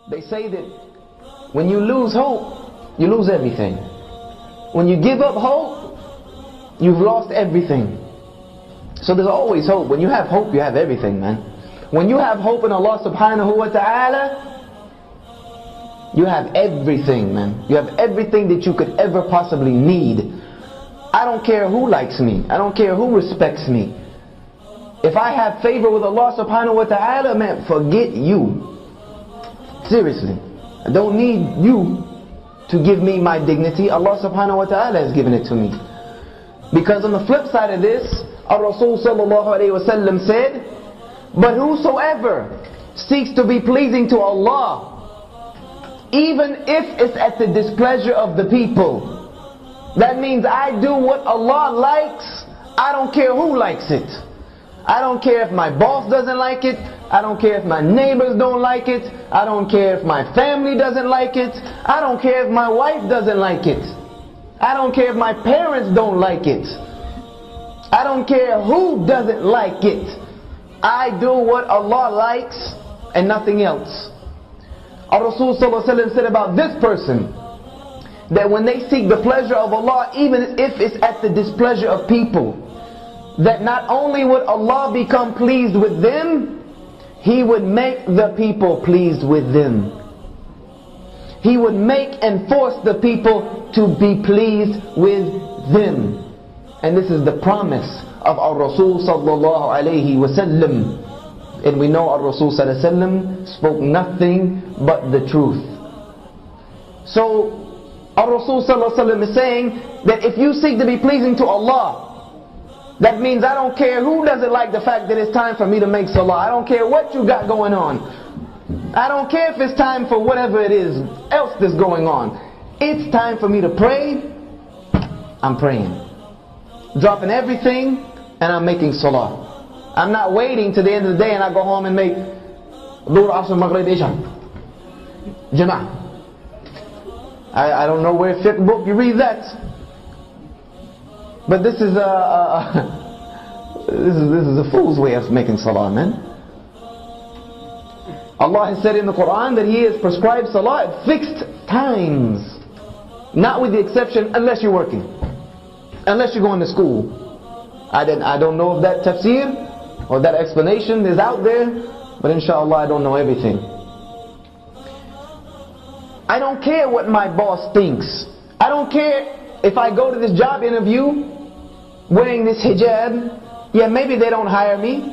They say that when you lose hope, you lose everything. When you give up hope, you've lost everything. So there's always hope. When you have hope, you have everything, man. When you have hope in Allah subhanahu wa ta'ala, you have everything, man. You have everything that you could ever possibly need. I don't care who likes me. I don't care who respects me. If I have favor with Allah subhanahu wa ta'ala, man, forget you. Seriously. I don't need you to give me my dignity. Allah subhanahu wa ta'ala has given it to me. Because on the flip side of this, Ar-Rasul sallallahu alayhi wa sallam said, but whosoever seeks to be pleasing to Allah, even if it's at the displeasure of the people, that means I do what Allah likes, I don't care who likes it. I don't care if my boss doesn't like it. I don't care if my neighbors don't like it. I don't care if my family doesn't like it. I don't care if my wife doesn't like it. I don't care if my parents don't like it. I don't care who doesn't like it. I do what Allah likes and nothing else. Ar-Rasul sallallahu alaihi wasallam said about this person that when they seek the pleasure of Allah, even if it's at the displeasure of people, that not only would Allah become pleased with them, He would make the people pleased with them. He would make and force the people to be pleased with them. And this is the promise of our Rasul sallallahu alayhi wa sallam. And we know our Rasul sallallahu alayhi wa sallam spoke nothing but the truth. So our Rasul sallallahu alayhi wa sallam is saying that if you seek to be pleasing to Allah, that means I don't care who doesn't like the fact that it's time for me to make salah. I don't care what you got going on. I don't care if it's time for whatever it is else that's going on. It's time for me to pray. I'm praying. Dropping everything and I'm making salah. I'm not waiting to the end of the day and I go home and make Dhuhr, Asr, Maghrib, Isha. Jama'ah. I don't know where fiqh book you read that. But this is a fool's way of making salah, man. Allah has said in the Quran that He has prescribed salah at fixed times. Not with the exception, unless you're working. Unless you're going to school. I don't know if that tafsir or that explanation is out there, but inshallah I don't know everything. I don't care what my boss thinks. I don't care if I go to this job interview wearing this hijab. Yeah, maybe they don't hire me.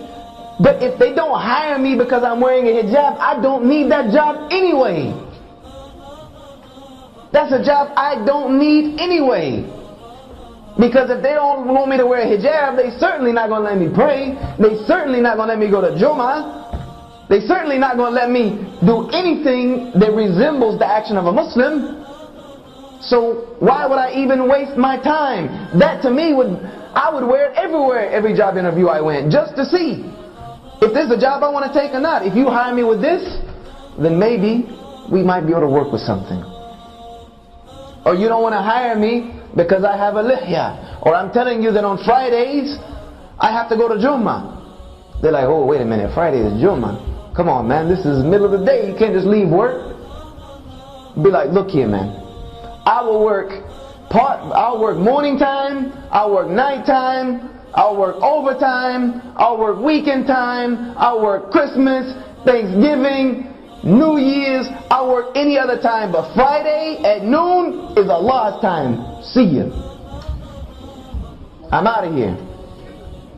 But if they don't hire me because I'm wearing a hijab, I don't need that job anyway. That's a job I don't need anyway. Because if they don't want me to wear a hijab, they certainly not going to let me pray. They certainly not going to let me go to Jummah. They certainly not going to let me do anything that resembles the action of a Muslim. So why would I even waste my time? That to me I would wear it everywhere, every job interview I went, just to see if this is a job I want to take or not. If you hire me with this, then maybe we might be able to work with something. Or you don't want to hire me because I have a lihya. Or I'm telling you that on Fridays I have to go to Jummah. They're like, oh wait a minute, Friday is Jummah. Come on man, this is the middle of the day, you can't just leave work. Be like, look here man, I'll work morning time, I'll work night time, I'll work overtime, I'll work weekend time, I'll work Christmas, Thanksgiving, New Year's, I'll work any other time, but Friday at noon is Allah's time. See ya. I'm out of here.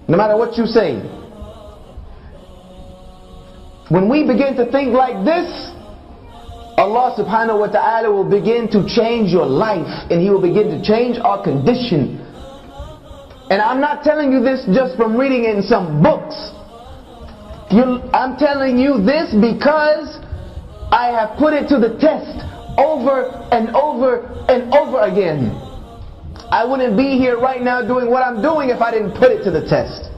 No matter what you say. When we begin to think like this, Allah subhanahu wa ta'ala will begin to change your life and He will begin to change our condition. And I'm not telling you this just from reading it in some books. I'm telling you this because I have put it to the test over and over and over again. I wouldn't be here right now doing what I'm doing if I didn't put it to the test.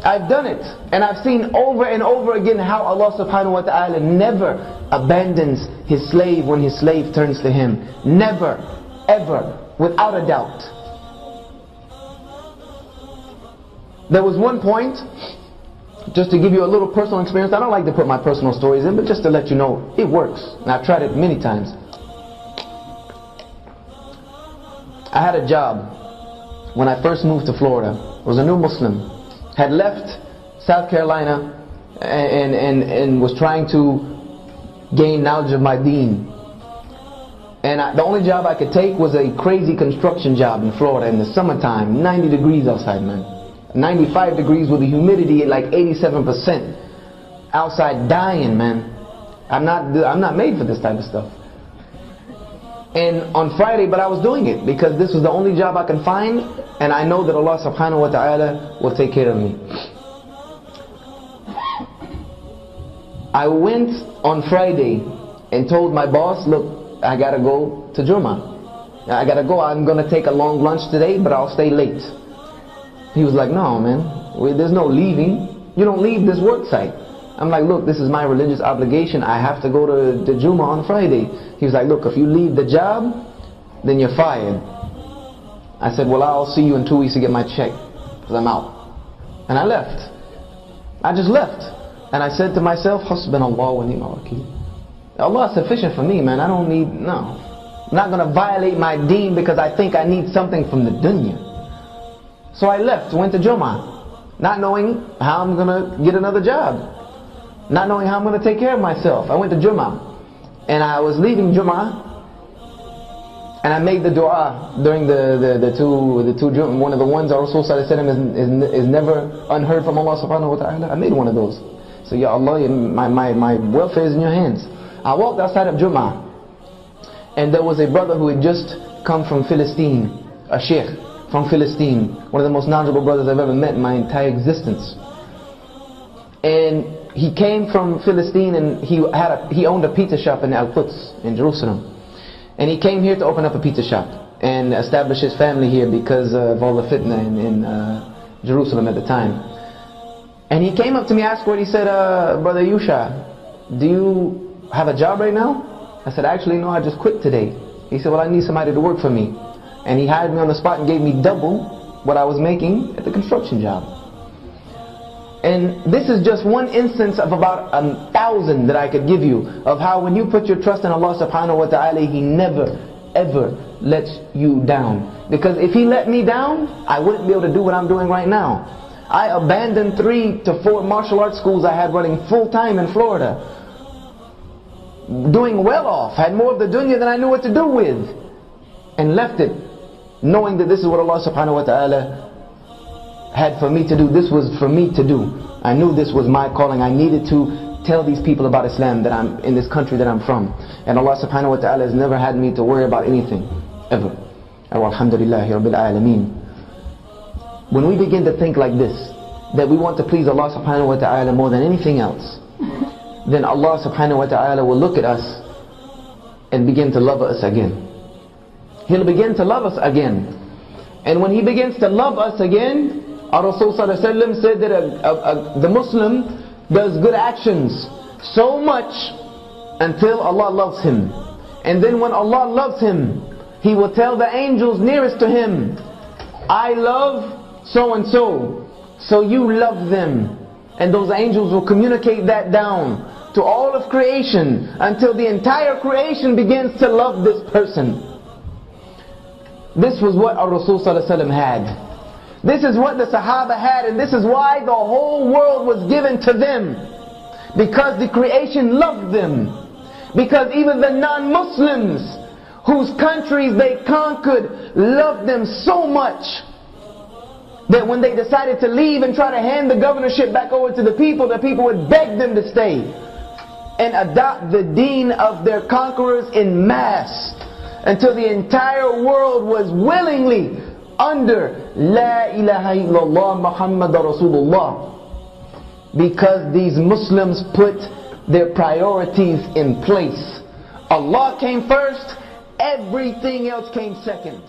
I've done it, and I've seen over and over again how Allah subhanahu wa ta'ala never abandons His slave when His slave turns to Him. Never, ever, without a doubt. There was one point just to give you a little personal experience. I don't like to put my personal stories in, but just to let you know, it works. And I've tried it many times. I had a job when I first moved to Florida. I was a new Muslim. Had left South Carolina and was trying to gain knowledge of my deen. And the only job I could take was a crazy construction job in Florida in the summertime. 90 degrees outside, man. 95 degrees with the humidity at like 87%. Outside dying, man. I'm not made for this type of stuff. And on Friday, but I was doing it because this was the only job I can find, and I know that Allah subhanahu wa ta'ala will take care of me. I went on Friday and told my boss, look, I gotta go to Jummah. I gotta go. I'm gonna take a long lunch today, but I'll stay late. He was like, no, man, there's no leaving. You don't leave this work site. I'm like, look, this is my religious obligation. I have to go to the Jummah on Friday. He was like, look, if you leave the job, then you're fired. I said, well, I'll see you in 2 weeks to get my check, because I'm out. And I left. I just left. And I said to myself, Hasbunallah wa ni'mal wakeel. Allah is sufficient for me, man. I don't need, no. I'm not going to violate my deen because I think I need something from the dunya. So I left, went to Jummah, not knowing how I'm going to get another job. Not knowing how I'm going to take care of myself. I went to Jummah. And I was leaving Jummah, and I made the dua during the two Jummah. One of the ones our Rasul sallallahu alaihi wasallam is never unheard from Allah subhanahu wa ta'ala. I made one of those. So Ya Allah, my welfare is in your hands. I walked outside of Jummah, and there was a brother who had just come from Philistine, a sheikh from Philistine, one of the most knowledgeable brothers I've ever met in my entire existence. And he came from Philistine, and he owned a pizza shop in Al-Quds in Jerusalem. And he came here to open up a pizza shop and establish his family here because of all the fitna in Jerusalem at the time. And he came up to me afterward. He said, Brother Yusha, do you have a job right now? I said, actually no, I just quit today. He said, well, I need somebody to work for me. And he hired me on the spot and gave me double what I was making at the construction job. And this is just one instance of about 1,000 that I could give you of how when you put your trust in Allah subhanahu wa ta'ala, He never ever lets you down. Because if He let me down, I wouldn't be able to do what I'm doing right now. I abandoned 3 to 4 martial arts schools I had running full time in Florida, doing well off, had more of the dunya than I knew what to do with, and left it knowing that this is what Allah subhanahu wa ta'ala had for me to do. This was for me to do. I knew this was my calling. I needed to tell these people about Islam, that I'm in this country that I'm from. And Allah subhanahu wa ta'ala has never had me to worry about anything, ever. Alhamdulillahi Rabbil Alameen. When we begin to think like this, that we want to please Allah subhanahu wa ta'ala more than anything else, then Allah subhanahu wa ta'ala will look at us and begin to love us again. He'll begin to love us again. And when He begins to love us again, our Rasul sallallahu alaihi wasallam said that the Muslim does good actions so much until Allah loves him. And then when Allah loves him, He will tell the angels nearest to him, I love so and so, so you love them. And those angels will communicate that down to all of creation until the entire creation begins to love this person. This was what our Rasul sallallahu alaihi wasallam had. This is what the Sahaba had, and this is why the whole world was given to them. Because the creation loved them. Because even the non-Muslims, whose countries they conquered, loved them so much that when they decided to leave and try to hand the governorship back over to the people would beg them to stay and adopt the deen of their conquerors in mass, until the entire world was willingly under La ilaha illallah Muhammad Rasulullah. Because these Muslims put their priorities in place. Allah came first, everything else came second.